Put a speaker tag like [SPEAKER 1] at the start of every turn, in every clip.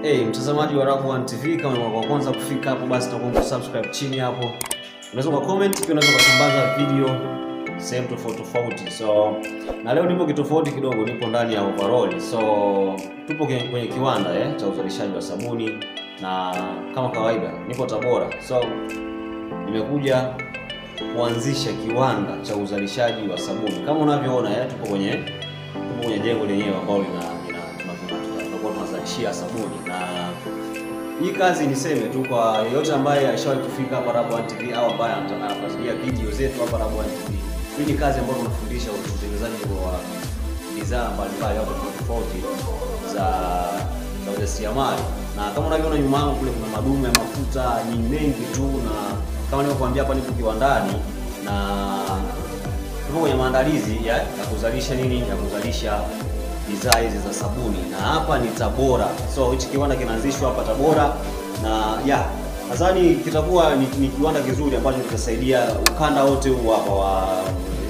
[SPEAKER 1] Mtazamaji wa RABAONE TV, kama ni wa kwanza kufika hapo basi tunakuomba subscribe chini hapo. Unaweza ku comment pia, unaweza kusambaza video sehemu tofauti. So na leo nipo kitofauti kidogo, nipo ndani ya overall. So tupo kwenye kiwanda cha uzalishaji wa sabuni, na kama kawaida nipo Tabora. So nimekuja kuanzisha kiwanda cha uzalishaji wa sabuni. Kama unavyoona tupo kwenye jengo lenyewe ambalo tunazalishia sabuni. Na hii kazi niseme tu kwa yeyote ambaye alishawahi kufika hapa RABAONE TV au ambaye anafuatilia video zetu hapa RABAONE TV. Hii ni kazi ambayo tunafundisha utengenezaji wa bidhaa mbalimbali au tofauti za ujasiriamali. Na kama unavyoona nyuma yangu kule kuna madumu ya mafuta ni mengi tu, na kama nilivyokuambia hapa nipo kiwandani na tupo kwenye maandalizi ya kuzalisha ya kuzalisha bidhaa hizi za sabuni, na hapa ni Tabora. So hichi kiwanda kinaanzishwa hapa Tabora, na nadhani kitakuwa ni kiwanda kizuri ambacho kitasaidia ukanda wote huu hapa wa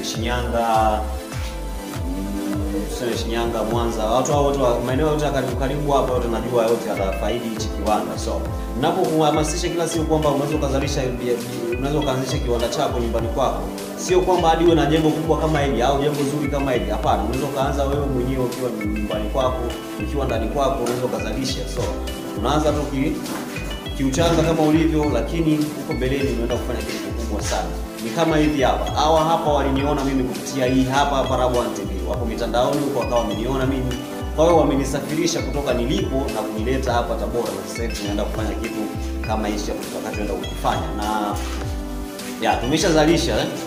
[SPEAKER 1] Shinyanga, Mwanza, watu wote maeneo yote karibu hapa wote najua yote atafaidi hichi kiwanda. So ninapokuhamasisha kila siku kwamba unaweza kuanzisha kiwanda chako nyumbani kwako, sio kwamba hadi uwe na jengo kubwa kama hili au jengo zuri kama hili. Hapana, unaweza kuanza wewe mwenyewe ukiwa nyumbani kwako, ukiwa ndani kwako, unaweza kuzalisha. So unaanza tu kiuchanga kama ulivyo, lakini huko mbeleni unaenda kufanya kitu kikubwa sana. Ni kama hivi hapa. Hapa waliniona mimi kupitia hii hapa RABAONE TV. Wapo mitandaoni huko wakawa wameniona mimi. Kwa hiyo wamenisafirisha kutoka nilipo na kunileta hapa Tabora, na sasa hivi tunaenda kufanya kitu kama hicho tutakachoenda kukifanya. Na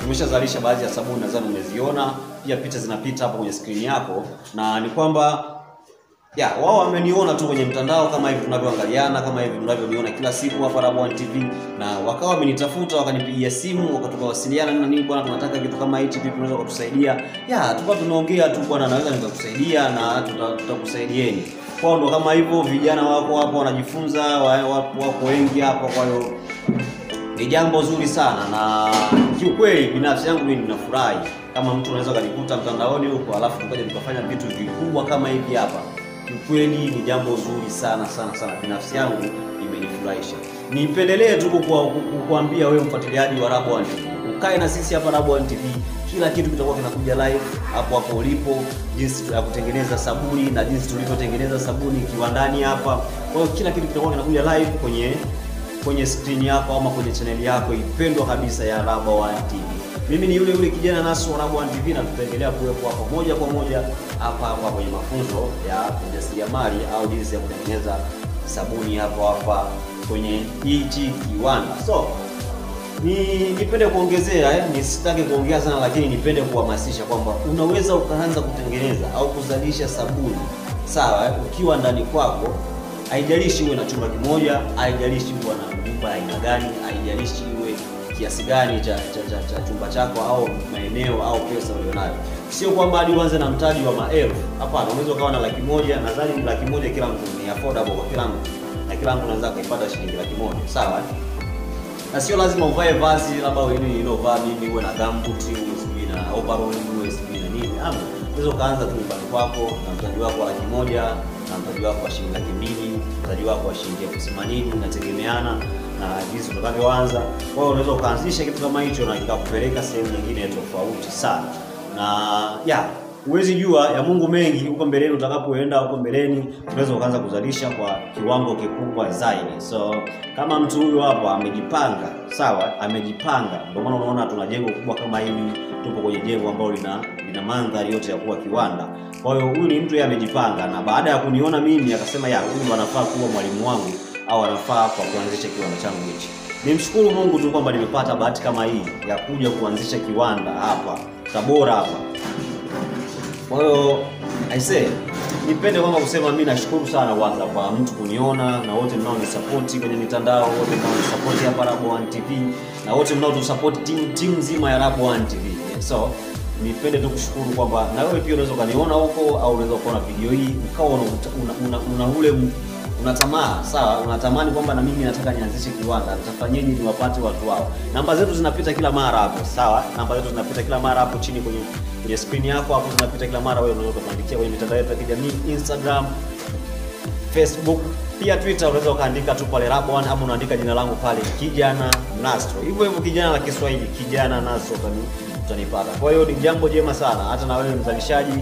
[SPEAKER 1] tumeshazalisha baadhi ya sabuni, nadhani umeziona. Pia picha zinapita hapo kwenye screen yako, na ni kwamba wao wameniona tu kwenye mtandao kama hivi tunavyoangaliana, kama hivi tunavyoniona kila siku hapa RABAONE TV, na wakawa wamenitafuta, wakanipigia simu, wakatokawasiliana na nini, bwana tunataka kitu kama hichi, vipi unaweza kutusaidia? Tulikuwa tunaongea tu, bwana naweza nikakusaidia na tutakusaidieni. Kwa ndo kama hivyo, vijana wako hapo wanajifunza, wako wengi hapo. Kwa hiyo ni jambo zuri sana, na kiukweli binafsi yangu mimi ninafurahi kama mtu unaweza kunikuta mtandaoni huko alafu tukaje tukafanya vitu vikubwa kama hivi hapa. Kweli ni jambo zuri sana. Binafsi yangu imenifurahisha. Nipendelee tu kukuambia wewe mfuatiliaji wa RABAONE TV, ukae na sisi hapa RABAONE TV. Kila kitu kitakuwa kinakuja live hapo ulipo, jinsi ya kutengeneza sabuni na jinsi tulivyotengeneza sabuni kiwandani hapa. Kwa hiyo kila kitu kitakuwa kinakuja live kwenye screen yako ama kwenye channel yako ipendwa kabisa ya RABAONE TV. Mimi ni yule kijana Nasu wa RABAONE TV, na tutaendelea kuwepo hapo moja kwa moja hapa kwenye mafunzo ya ujasiriamali au jinsi ya kutengeneza sabuni hapa kwenye hichi kiwanda. So nipende kuongezea, nisitaki kuongea sana, lakini nipende kuhamasisha kwamba unaweza ukaanza kutengeneza au kuzalisha sabuni sawa, ukiwa ndani kwako. Haijalishi uwe na chumba kimoja, haijalishi uwe na nyumba ya aina gani, haijalishi uwe kiasi gani cha chumba chako au maeneo au pesa ulionayo. Sio kwamba hadi uanze na mtaji wa maelfu. Hapana, unaweza ukawa na 100,000. Nadhani 100,000 kila mtu ni affordable kwa kila mtu, na kila mtu anaweza kuipata shilingi 100,000, sawa? Na sio lazima uvae vazi labda wewe ulovaa mimi uwe na gumboot, uwe na overall, uwe na nini. Unaweza kaanza tu nyumbani kwako na mtaji wako wa 100,000, na mtaji wako wa shilingi 200,000, mtaji wako wa shilingi 80,000, inategemeana na jinsi utakavyoanza. Kwa hiyo unaweza kuanzisha kitu kama hicho na kikakupeleka sehemu nyingine tofauti sana. Na huwezi jua ya Mungu mengi huko mbeleni, utakapoenda huko mbeleni unaweza kuanza kuzalisha kwa kiwango kikubwa zaidi. So kama mtu huyu hapa amejipanga, sawa, amejipanga. Ndio maana unaona tuna jengo kubwa kama hili, tupo kwenye jengo ambalo lina mandhari yote ya kuwa kiwanda. Kwa hiyo huyu ni mtu yeye amejipanga, na baada ya kuniona mimi akasema huyu anafaa kuwa mwalimu wangu au anafaa kwa kuanzisha kiwanda changu hichi. Nimshukuru Mungu tu kwamba nimepata bahati kama hii ya kuja kuanzisha kiwanda hapa Tabora hapa. Kwa hiyo nipende kwamba kusema mimi nashukuru sana kwanza kwa mtu kuniona, na wote mnaonisupport kwenye mitandao, wote mnaonisupport hapa RABAONE TV, na wote mnaotusupport timu nzima ya RABAONE TV. So nipende tu kushukuru kwamba na wewe pia unaweza kuniona huko, au unaweza kuona video hii ukawa unatamaa, sawa, unatamani kwamba na mimi nataka nianzishe kiwanda, nitafanyaje niwapate watu wao. Namba zetu zinapita kila mara hapo, sawa? Namba zetu zinapita kila mara hapo chini kwenye screen yako hapo, zinapita kila mara. Wewe unaweza kuandikia kwenye mitandao yetu ya kijamii, Instagram, Facebook, Pia Twitter unaweza ukaandika tu pale RABAONE, ama unaandika jina langu pale Kijana Nastro. Hivyo kijana la Kiswahili, Kijana Nastro utanipata. Kwa hiyo ni jambo jema sana hata na wewe mzalishaji,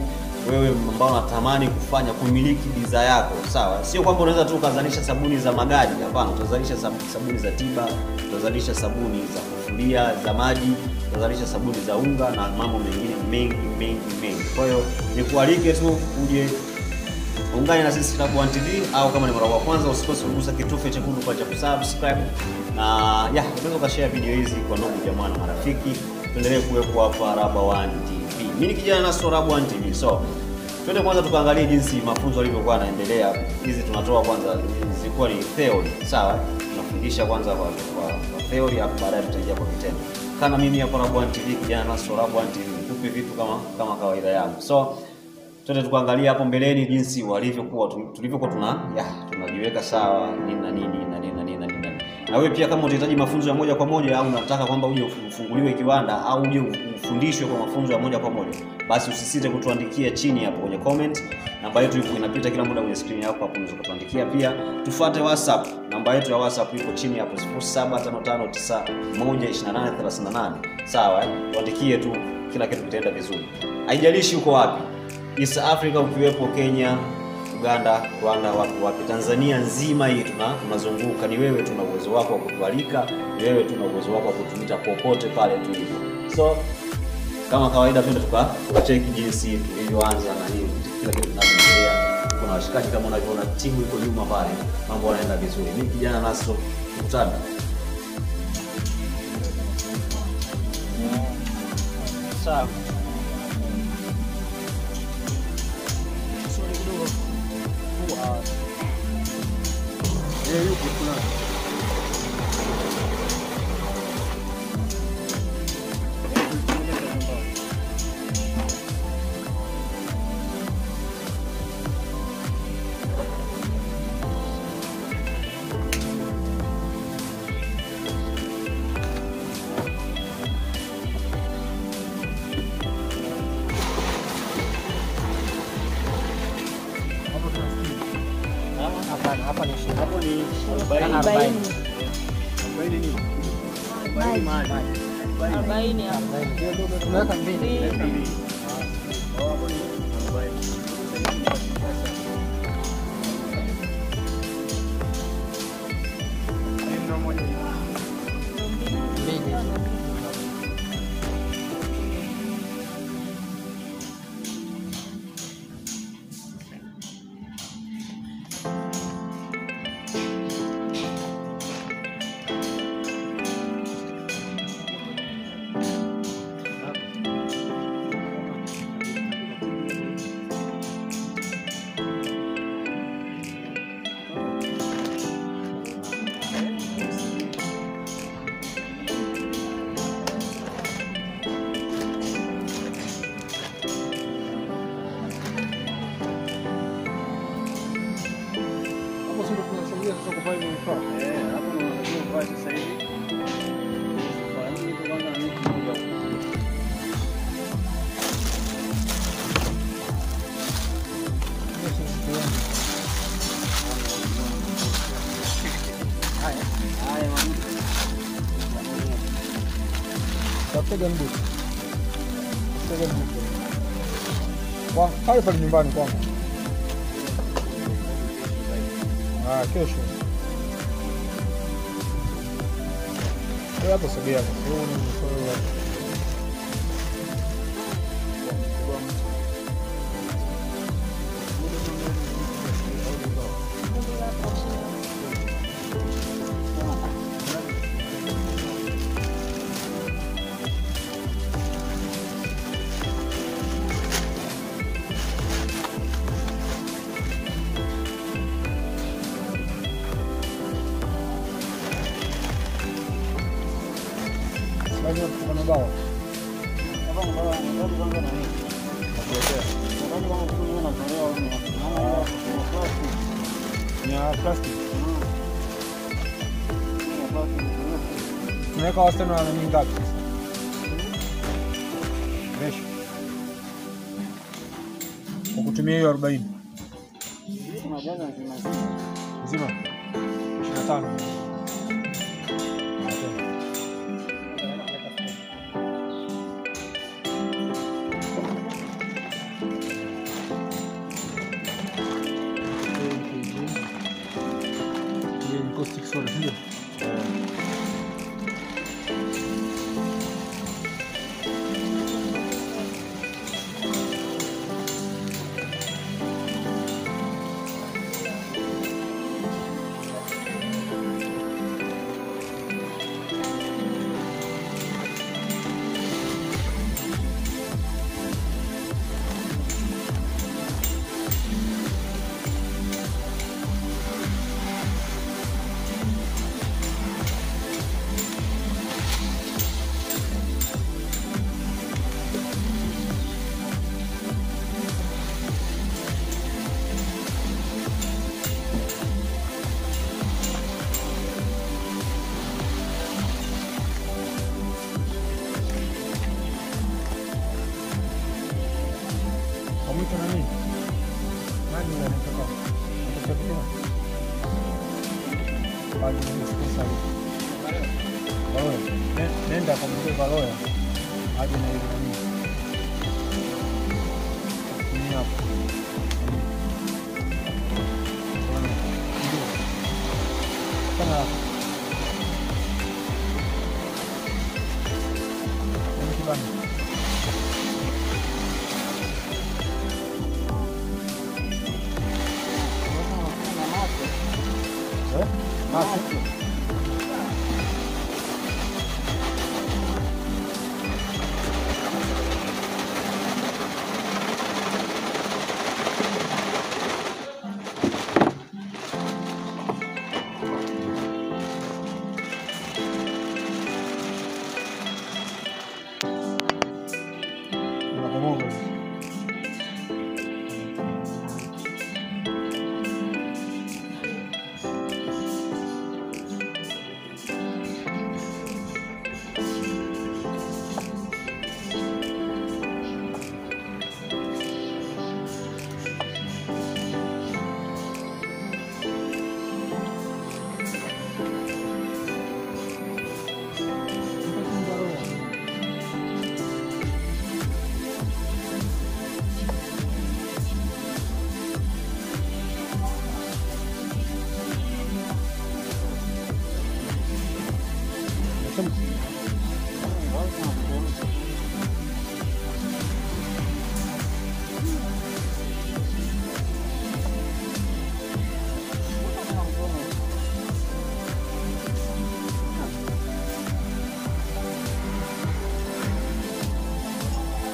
[SPEAKER 1] wewe ambao unatamani kufanya kumiliki bidhaa yako, sawa? Sio kwamba unaweza tu ukazalisha sabuni za Magadi, hapana. Utazalisha sabuni za tiba, utazalisha sabuni za kufulia, za maji, utazalisha sabuni za unga na mambo mengine mengi. Kwa hiyo nikualike tu uje ungane na sisi RABAONE TV, au kama ni mara ya kwanza usikose kugusa kitufe chekundu kwa cha kusubscribe, na unaweza ukashare video hizi kwa ndugu jamaa na marafiki. Tuendelee kuwepo hapa RABAONE TV. Mimi ni Kijana Nastro, RABAONE TV. So twende kwanza tukaangalie jinsi mafunzo yalivyokuwa yanaendelea. Hizi tunatoa kwanza zilikuwa ni theory, sawa? Tunafundisha kwanza kwa theory, hapo baadaye tutaingia kwa vitendo. Kama mimi hapa RABAONE TV, Kijana Nastro, RABAONE TV, nikupe vitu kama kawaida yangu. So twende tukaangalia hapo mbeleni jinsi walivyokuwa tulivyokuwa tunajiweka sawa nini na nini. Na wewe pia kama unahitaji mafunzo ya moja kwa moja, au unataka kwamba uje ufunguliwe kiwanda au uje ufundishwe kwa mafunzo ya moja kwa moja, basi usisite kutuandikia chini hapo kwenye comment. Namba yetu iko inapita kila muda kwenye screen yako hapo, unaweza kutuandikia. Pia tufuate WhatsApp, namba yetu ya WhatsApp iko chini hapo 0755912838. Sawa, tuandikie tu, kila kitu kitaenda vizuri. Haijalishi uko wapi, East Africa ukiwepo Kenya, Uganda, Rwanda, wapi Tanzania nzima hii tunazunguka. Ni wewe tuna uwezo wako wa kutualika, ni wewe tuna uwezo wako wa kutumita popote pale tulipo. So kama kawaida twende tukacheki jinsi tulivyoanza na nini kila kitu kinaendelea. Kuna washikaji kama unavyoona, timu iko nyuma pale, mambo yanaenda vizuri. Mimi Kijana Nastro, tukutane. Sawa.
[SPEAKER 2] Hapa ni
[SPEAKER 3] 40 tunaweka mbili. Tega mbuzi. Kwa pale nyumbani kwangu. Kesho. Hapo sogea. Bawa. Tunaweka wastani wa nini ngapi? Fresh. Kwa kutumia hiyo 40. Zima. 25. Caustic soda ndio. Muito na minha. Mas não é nem tocar. Não tô aqui não. Pode me descansar. Valor. Nem dá pra dizer valor. Hadi na ile na minha. Ni hapo. Kana hapo. Ni kibani.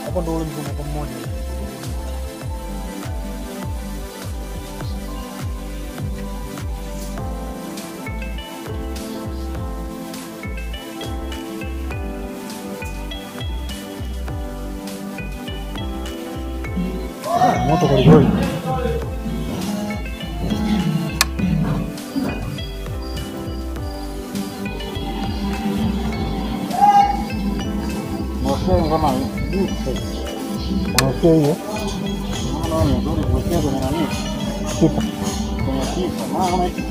[SPEAKER 3] Hapo ndo ule mzunguko mmoja. Moto kwa kweli. Moto kama Oke hiyo. Naona nzuri kuwekea kwenye nani? Kipa. Kwenye kipa. Maana hiki.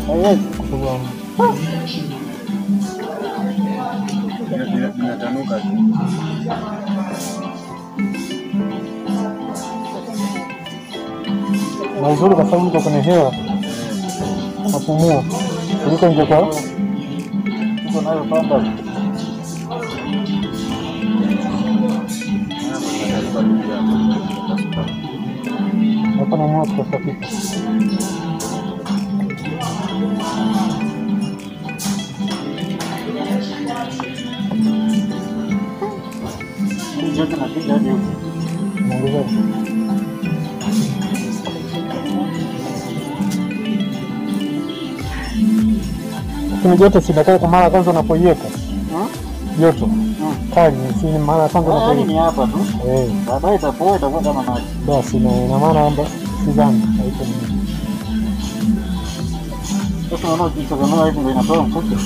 [SPEAKER 3] Haiwezi kutoboa. Inatanuka tu. Na uzuri kwa sababu uko kwenye hewa. Napumua. Kuliko nje kwa uko nayo panda. Hapa na moto safi. Ndio tunapiga hadi huko. Naongeza. Lakini joto sinakaa kwa mara kwanza unapoiweka. Joto. Kali si mara kwanza unapoiweka. Ni hapa tu. Baadaye itapoa itakuwa kama maji. Basi na maana kwamba sidhani haiko nini. Sasa unaona ukisogea hivi ndio inatoa mfuke.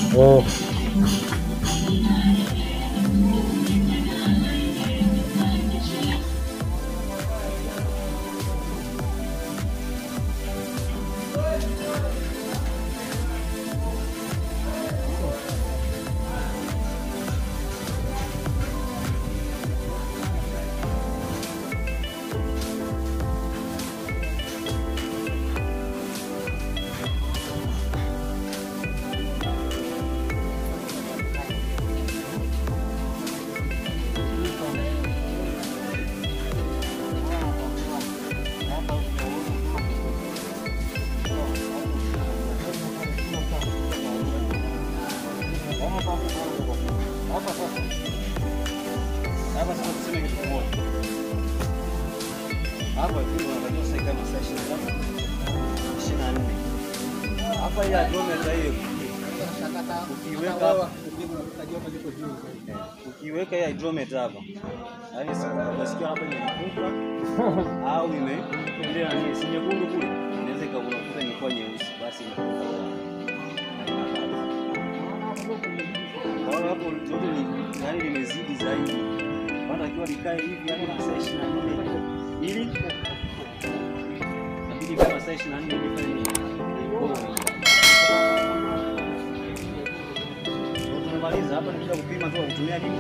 [SPEAKER 1] Hapa sasa tuseme kitu kimoja. Hapa kitu unatakiwa sasa kama saa 24. Hapa ya kilomita hiyo ukiweka ya hydrometer hapa. Yaani sasa unasikia hapa imefungwa au ile nani si nyekundu kule. Inaweza ikakuta imekuwa nyeusi basi imefungwa. Kwa hapo joto ni yani limezidi zaidi. Bado akiwa likae hivi yani masaa 24 ili inabidi kama masaa 24 ili fanye tumemaliza hapa, nikija kupima tu kutumia nini?